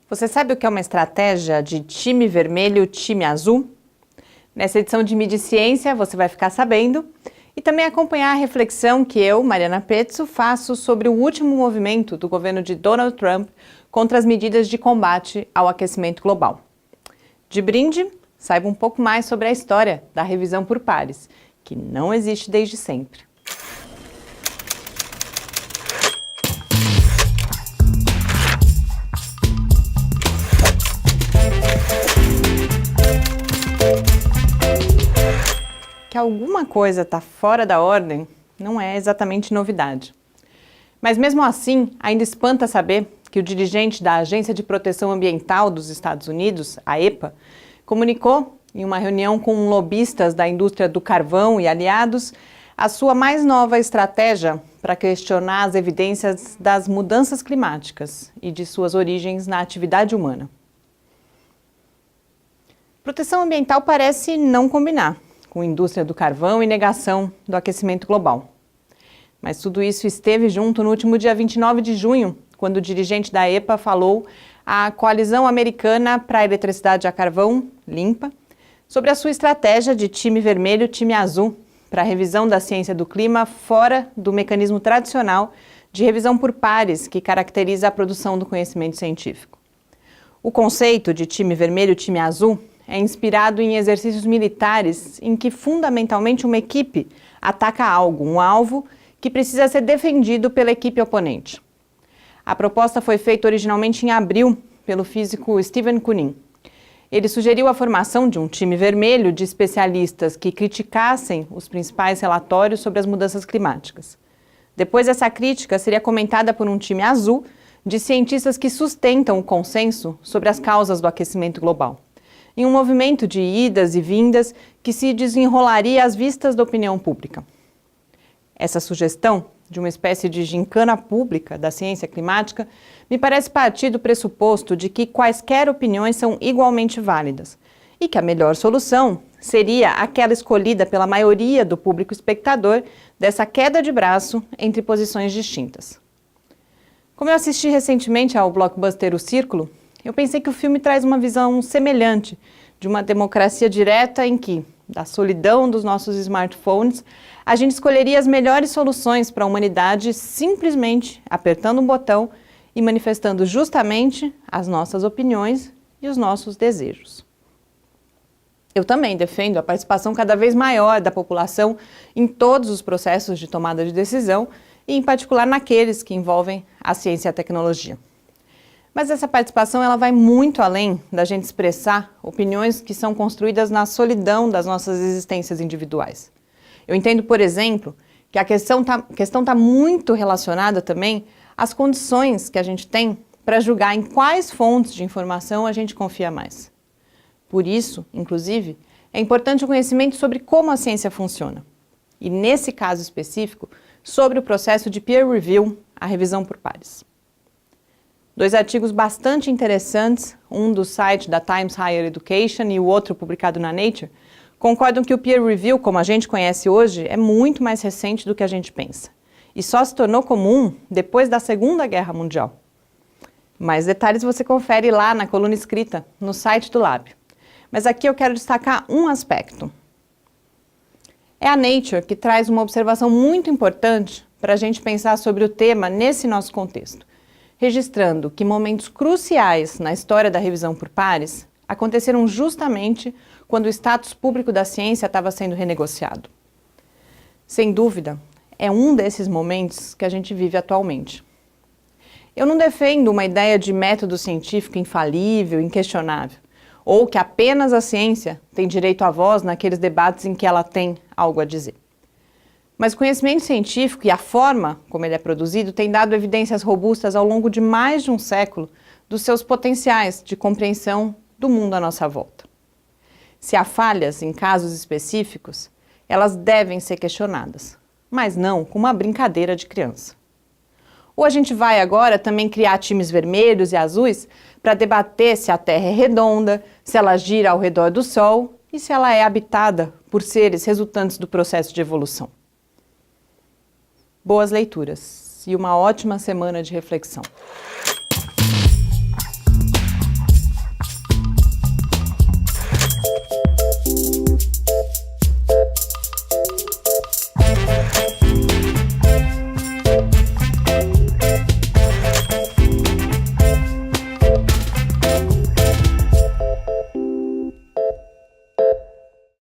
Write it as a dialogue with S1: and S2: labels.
S1: Você sabe o que é uma estratégia de time vermelho e time azul? Nessa edição de Mídia e Ciência você vai ficar sabendo e também acompanhar a reflexão que eu, Mariana Pezzo, faço sobre o último movimento do governo de Donald Trump contra as medidas de combate ao aquecimento global. De brinde, saiba um pouco mais sobre a história da revisão por pares, que não existe desde sempre. Que alguma coisa está fora da ordem não é exatamente novidade. Mas mesmo assim, ainda espanta saber que o dirigente da Agência de Proteção Ambiental dos Estados Unidos, a EPA, comunicou em uma reunião com lobistas da indústria do carvão e aliados a sua mais nova estratégia para questionar as evidências das mudanças climáticas e de suas origens na atividade humana. Proteção ambiental parece não combinar com a indústria do carvão e negação do aquecimento global. Mas tudo isso esteve junto no último dia 29 de junho, quando o dirigente da EPA falou à Coalizão Americana para a Eletricidade a Carvão Limpa sobre a sua estratégia de time vermelho e time azul para a revisão da ciência do clima fora do mecanismo tradicional de revisão por pares que caracteriza a produção do conhecimento científico. O conceito de time vermelho e time azul é inspirado em exercícios militares em que, fundamentalmente, uma equipe ataca algo, um alvo, que precisa ser defendido pela equipe oponente. A proposta foi feita originalmente em abril pelo físico Stephen Koonin. Ele sugeriu a formação de um time vermelho de especialistas que criticassem os principais relatórios sobre as mudanças climáticas. Depois, essa crítica seria comentada por um time azul de cientistas que sustentam o consenso sobre as causas do aquecimento global, em um movimento de idas e vindas que se desenrolaria às vistas da opinião pública. Essa sugestão de uma espécie de gincana pública da ciência climática me parece partir do pressuposto de que quaisquer opiniões são igualmente válidas e que a melhor solução seria aquela escolhida pela maioria do público espectador dessa queda de braço entre posições distintas. Como eu assisti recentemente ao blockbuster O Círculo, eu pensei que o filme traz uma visão semelhante de uma democracia direta em que, da solidão dos nossos smartphones, a gente escolheria as melhores soluções para a humanidade simplesmente apertando um botão e manifestando justamente as nossas opiniões e os nossos desejos. Eu também defendo a participação cada vez maior da população em todos os processos de tomada de decisão e, em particular, naqueles que envolvem a ciência e a tecnologia. Mas essa participação ela vai muito além da gente expressar opiniões que são construídas na solidão das nossas existências individuais. Eu entendo, por exemplo, que a questão está muito relacionada também às condições que a gente tem para julgar em quais fontes de informação a gente confia mais. Por isso, inclusive, é importante o conhecimento sobre como a ciência funciona. E, nesse caso específico, sobre o processo de peer review, a revisão por pares. Dois artigos bastante interessantes, um do site da Times Higher Education e o outro publicado na Nature, concordam que o peer review, como a gente conhece hoje, é muito mais recente do que a gente pensa. E só se tornou comum depois da Segunda Guerra Mundial. Mais detalhes você confere lá na coluna escrita, no site do Lab. Mas aqui eu quero destacar um aspecto. É a Nature que traz uma observação muito importante para a gente pensar sobre o tema nesse nosso contexto, registrando que momentos cruciais na história da revisão por pares aconteceram justamente quando o status público da ciência estava sendo renegociado. Sem dúvida, é um desses momentos que a gente vive atualmente. Eu não defendo uma ideia de método científico infalível, inquestionável, ou que apenas a ciência tem direito à voz naqueles debates em que ela tem algo a dizer. Mas o conhecimento científico e a forma como ele é produzido tem dado evidências robustas ao longo de mais de um século dos seus potenciais de compreensão do mundo à nossa volta. Se há falhas em casos específicos, elas devem ser questionadas, mas não com uma brincadeira de criança. Ou a gente vai agora também criar times vermelhos e azuis para debater se a Terra é redonda, se ela gira ao redor do Sol e se ela é habitada por seres resultantes do processo de evolução. Boas leituras e uma ótima semana de reflexão.